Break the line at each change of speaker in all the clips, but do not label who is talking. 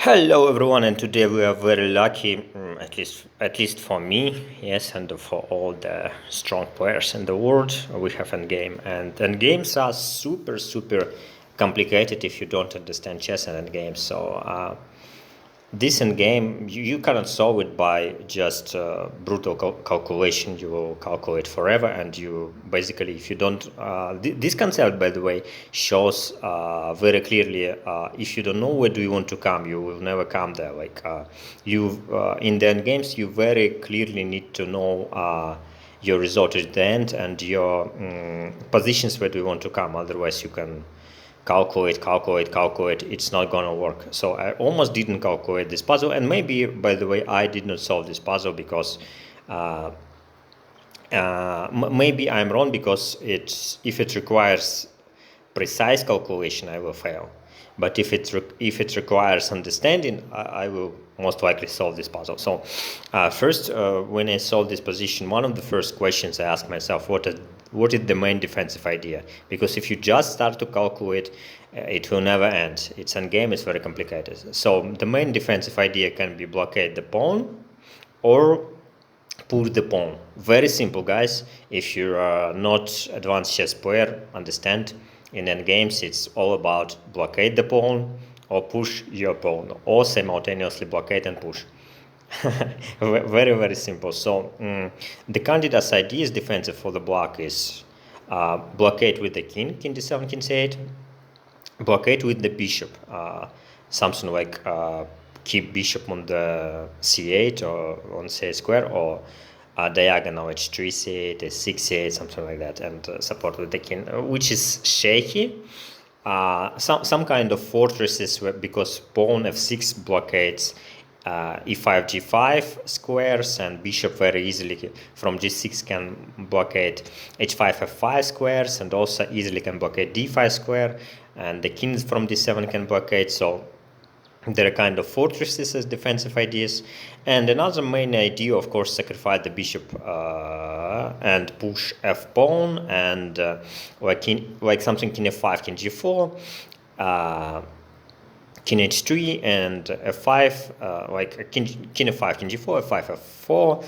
Hello everyone, and today we are very lucky, at least for me, yes, and for all the strong players in the world. We have Endgame, and Endgames are super complicated if you don't understand chess and Endgames. So this in game, you cannot solve it by just brutal calculation. You will calculate forever, and you basically, if you don't, this concept, by the way, shows very clearly. If you don't know where do you want to come, you will never come there. You in the end games, you very clearly need to know. Your result at the end and your positions where do you want to come. Otherwise, you can calculate, it's not gonna work. So I almost didn't calculate this puzzle, and maybe, by the way, I did not solve this puzzle because uh, maybe I'm wrong, because if it requires precise calculation, I will fail. But if it requires understanding, I will most likely solve this puzzle. So first, when I solve this position, one of the first questions I ask myself, what is the main defensive idea? Because if you just start to calculate, it will never end. It's a game, it's very complicated. So the main defensive idea can be blockade the pawn or push the pawn. Very simple, guys. If you're not advanced chess player, understand, in endgames it's all about blockade the pawn or push your pawn, or simultaneously blockade and push. Very simple. So the candidate's idea is defensive for the block is blockade with the king d7, king c8, blockade with the bishop, something like keep bishop on the c8 or on c8 square, or diagonal h3 c8, h6 c8, something like that, and support with the king, which is shaky. Some kind of fortresses, because pawn f6 blockades e5 g5 squares, and bishop very easily from g6 can blockade h5 f5 squares, and also easily can blockade d5 square, and the kings from d7 can blockade. So there are kind of fortresses as defensive ideas. And another main idea, of course, sacrifice the bishop and push f pawn, and like something king f5, king g4, king h3, and f5, like king f5, king g4, f5, f4,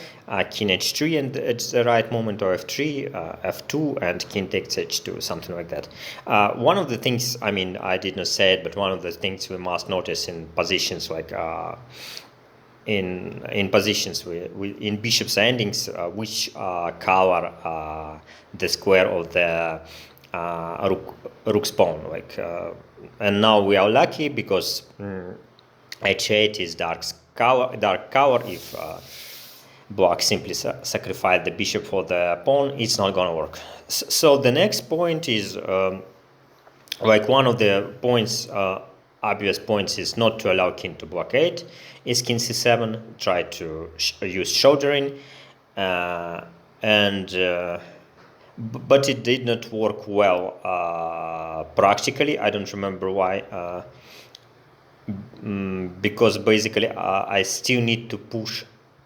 king h3, and it's the right moment, or f3, f2, and king takes h2, something like that. One of the things, I mean, I did not say it, but one of the things we must notice in positions like in positions in bishop's endings, which cover the square of the rook's pawn, and now we are lucky because h8 is dark cover. If block simply sacrifice the bishop for the pawn, it's not gonna work. So the next point is one of the points, obvious points, is not to allow king to blockade. Is king c7, try to use shouldering, but it did not work well practically. I don't remember why, because basically I still need to push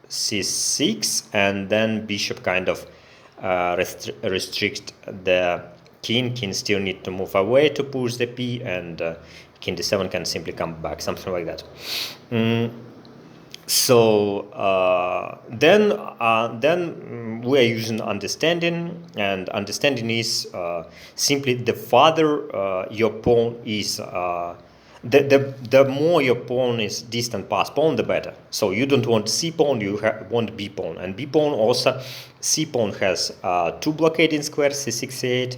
c6, and then bishop kind of restrict the king still need to move away to push the p, and king d7 can simply come back, something like that. So then we are using understanding, and understanding is simply the farther your pawn is, the more your pawn is distant past pawn, the better. So you don't want c pawn, you want b pawn, and b pawn also, c pawn has two blockading squares, c6, c8,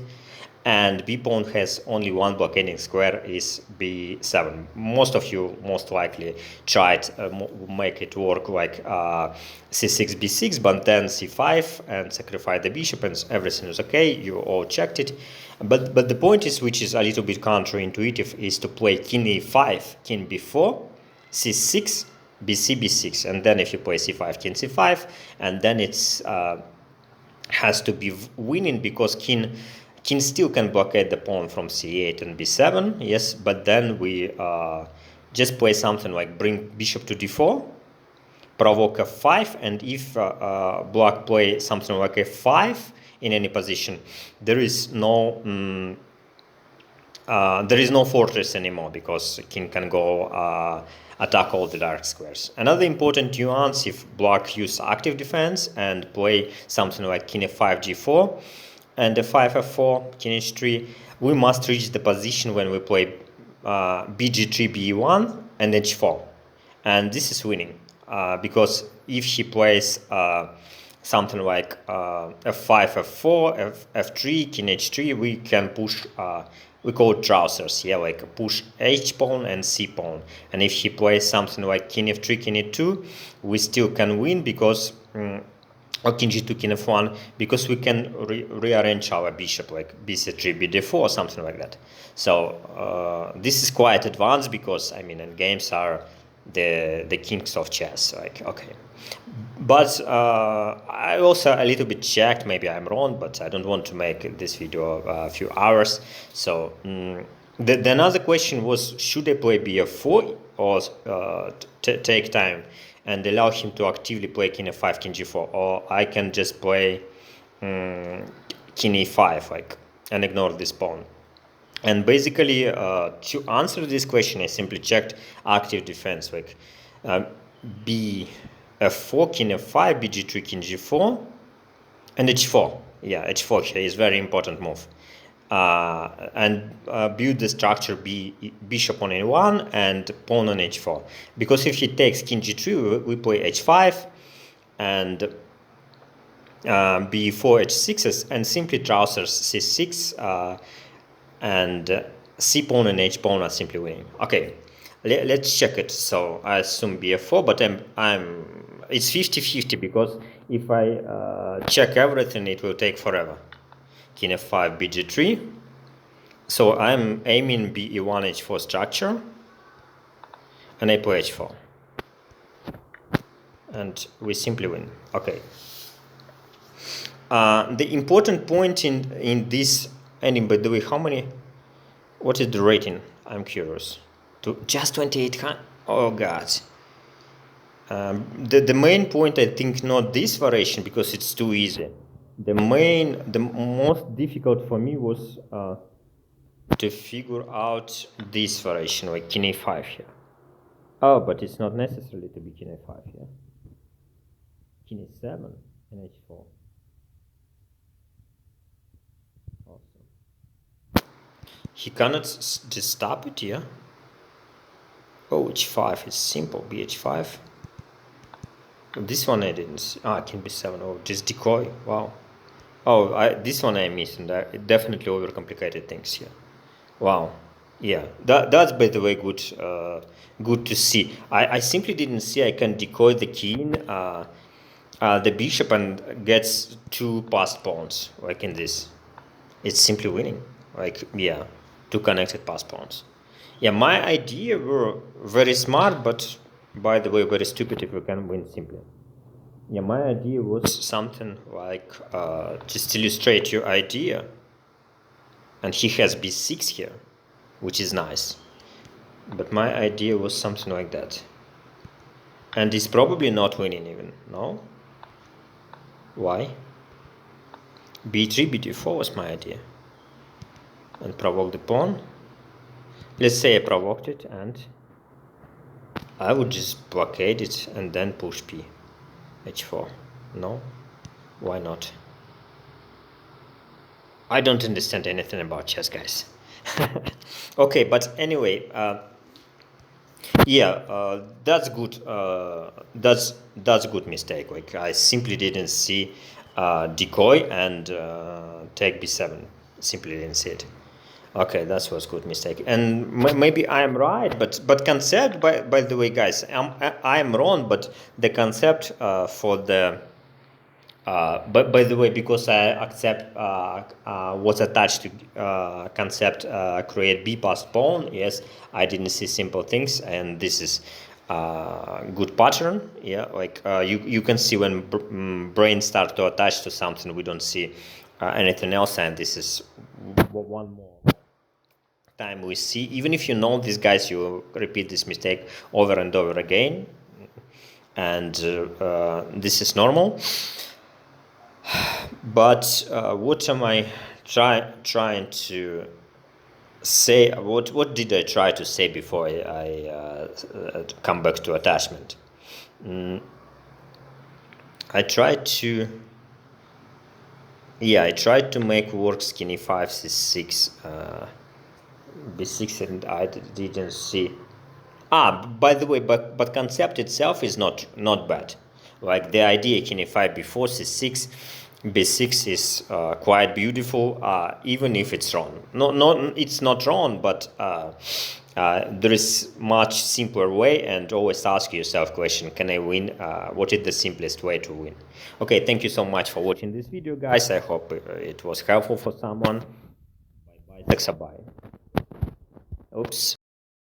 and b pawn has only one blockading square, is b7. Most of you most likely tried make it work like c6, b6, but then c5 and sacrifice the bishop, and everything is okay. You all checked it, but the point is, which is a little bit counterintuitive, is to play king e5, king b4, c6, bc, b6, and then if you play c5, king c5, and then it's has to be winning, because king still can blockade the pawn from c8 and b7, yes, but then we just play something like bring bishop to d4, provoke f5, and if black play something like f5 in any position, there is no there is no fortress anymore because king can go attack all the dark squares. Another important nuance: if black use active defense and play something like king f5 g4 and f5 f4 king h3, we must reach the position when we play bg3 b1 and h4, and this is winning because if he plays something like f5 f4 f3 king h3, we can push we call it trousers, yeah, like push h pawn and c pawn. And if he plays something like king f3 king e2, we still can win because or king g2 king f1, because we can rearrange our bishop like bc3 bd4 or something like that. So this is quite advanced because I mean, and games are the kings of chess, like, okay. But I also a little bit checked, maybe I'm wrong, but I don't want to make this video a few hours. So the another question was, should I play bf4 or take time and allow him to actively play king f5 king g4, or I can just play king e5 like and ignore this pawn. And basically, to answer this question, I simply checked active defense, like b f4 king f5 bg3 king g4 and h4. Yeah, h4 here is very important move. And build the structure bishop on a1 and pawn on h4, because if he takes king g3, we play h5 and b4 h6 and simply trousers c6 and c pawn and h pawn are simply winning. Okay, let's check it. So I assume bf4, but it's 50-50 because if I check everything, it will take forever. King f5 bg3. So I'm aiming be1 h4 structure, and I play h4, and we simply win. Okay. The important point in this ending, by the way, what is the rating? I'm curious. To just 2800. Oh god. The main point, I think, not this variation because it's too easy. The most difficult for me was to figure out this variation, like king a5 here. Oh, but it's not necessarily to be king a5 here. King a7 and h4. Awesome. He cannot just stop it here. Oh, h5 is simple. bh5. This one I didn't see. King b7. Oh, just decoy. Wow. Oh, this one I missed, and it definitely overcomplicated things here. Wow. Yeah, that's by the way good. Good to see. I simply didn't see I can decoy the king, the bishop, and gets two passed pawns like in this. It's simply winning. Like, yeah, two connected passed pawns. Yeah, my idea were very smart, but by the way, very stupid if you can win simply. Yeah, my idea was something like just illustrate your idea, and he has b6 here, which is nice. But my idea was something like that, and he's probably not winning even. No. Why? b3 b4 was my idea, and provoke the pawn. Let's say I provoked it, and I would just blockade it and then push p h4. No? Why not? I don't understand anything about chess, guys. Okay, but anyway, yeah, that's good. That's good mistake. Like, I simply didn't see decoy and take b7. Simply didn't see it. Okay, that was good mistake, and maybe I am right, but concept, by the way, guys, I am wrong, but the concept for the but by the way, because I accept what's attached to concept create b passed pawn, yes, I didn't see simple things, and this is good pattern. Yeah, like you can see when brain start to attach to something, we don't see anything else, and this is one more time we see. Even if you know these guys, you repeat this mistake over and over again, and this is normal. But what am I trying to say what did I try to say before I come back to attachment? I tried to I tried to make work skinny 5 c6 b6 and I didn't see. By the way, but concept itself is not bad. Like the idea king e5 before c6, b6 is quite beautiful, even if it's wrong. It's not wrong, but there is much simpler way. And always ask yourself question: can I win? What is the simplest way to win? Okay, thank you so much for watching this video, guys. I hope it was helpful for someone. Bye bye. Thanks. Bye. Oops.